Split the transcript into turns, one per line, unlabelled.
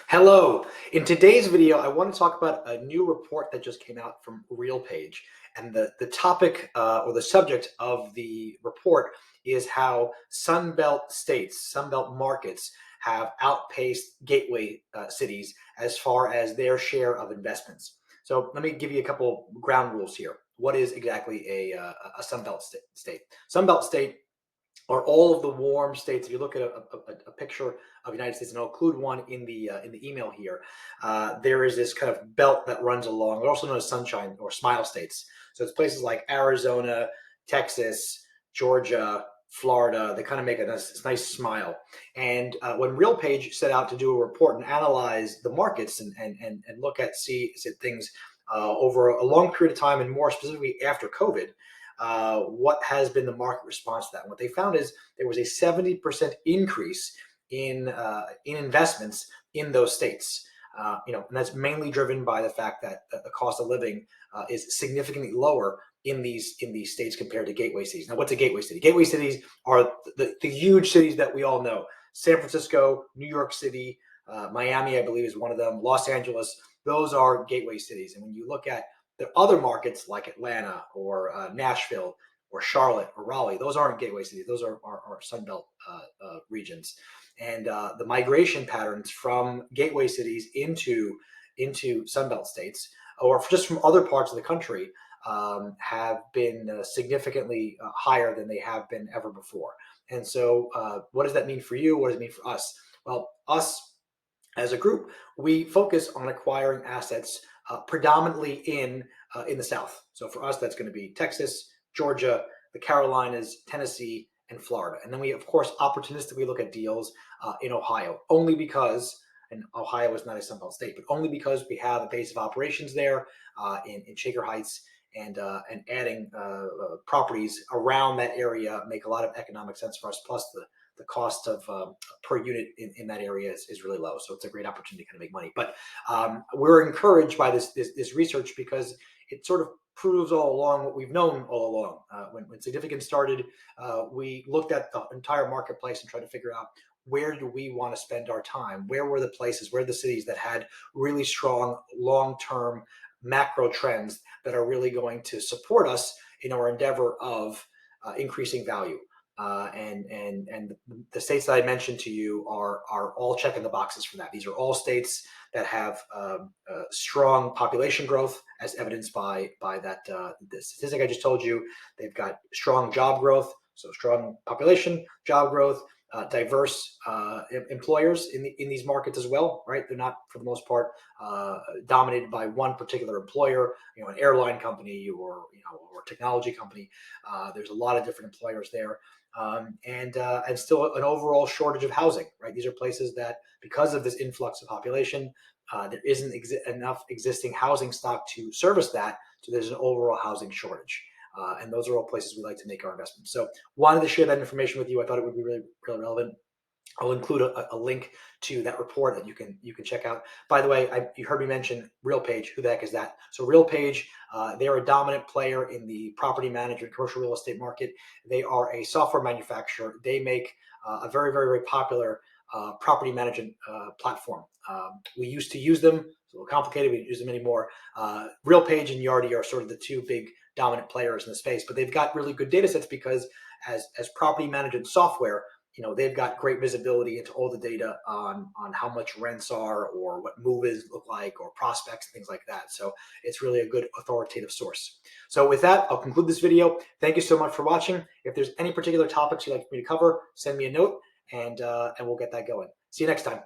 Hello. In today's video, I want to talk about a new report that just came out from RealPage. And the topic or the subject of the report is how Sunbelt states, Sunbelt markets have outpaced gateway cities as far as their share of investments. So let me give you a couple ground rules here. What is exactly a Sunbelt state? Sunbelt state are all of the warm states. If you look at a picture of the United States, and I'll include one in the email here, there is this kind of belt that runs along. They're also known as sunshine or smile states. So it's places like Arizona, Texas, Georgia, Florida. They kind of make a nice smile. And when RealPage set out to do a report and analyze the markets and look at see things over a long period of time, and more specifically after COVID, what has been the market response to that? And what they found is there was a 70% increase in investments in those states. And that's mainly driven by the fact that the cost of living is significantly lower in these states compared to gateway cities. Now, what's a gateway city? Gateway cities are the huge cities that we all know: San Francisco, New York City, Miami, I believe, is one of them. Los Angeles. Those are gateway cities. And when you look at the other markets like Atlanta or Nashville or Charlotte or Raleigh, those aren't gateway cities. Those are Sunbelt regions. And the migration patterns from gateway cities into Sunbelt states, or just from other parts of the country, have been significantly higher than they have been ever before. And so what does that mean for you? What does it mean for us? Well, us as a group, we focus on acquiring assets predominantly in the South. So for us, that's going to be Texas, Georgia, the Carolinas, Tennessee, and Florida. And then we, of course, opportunistically look at deals in Ohio, only because, and Ohio is not a Sunbelt state, but only because we have a base of operations there in Shaker Heights, and adding properties around that area make a lot of economic sense for us. Plus, the cost of per unit in that area is really low. So it's a great opportunity to kind of make money. But we're encouraged by this research because it sort of proves all along what we've known all along. When Significant started, we looked at the entire marketplace and tried to figure out, where do we want to spend our time? Where were the places, where are the cities that had really strong long-term macro trends that are really going to support us in our endeavor of increasing value? And the states that I mentioned to you are all checking the boxes for that. These are all states that have strong population growth, as evidenced by that the statistic I just told you. They've got strong job growth, so strong population, job growth, diverse employers in these markets as well, right? They're not, for the most part, dominated by one particular employer, an airline company or technology company. There's a lot of different employers there. And still an overall shortage of housing, right? These are places that, because of this influx of population, there isn't enough existing housing stock to service that. So there's an overall housing shortage. And those are all places we like to make our investments. So wanted to share that information with you. I thought it would be really, really relevant. I'll include a link to that report that you can check out. By the way, you heard me mention RealPage. Who the heck is that? So RealPage, they're a dominant player in the property management, commercial real estate market. They are a software manufacturer. They make a very, very, very popular property management platform. We used to use them. It's a little complicated. We don't use them anymore. RealPage and Yardi are sort of the two big dominant players in the space, but they've got really good data sets because as property management software, they've got great visibility into all the data on how much rents are, or what move-ins look like, or prospects and things like that. So it's really a good authoritative source. So with that, I'll conclude this video. Thank you so much for watching. If there's any particular topics you'd like me to cover, send me a note, and we'll get that going. See you next time.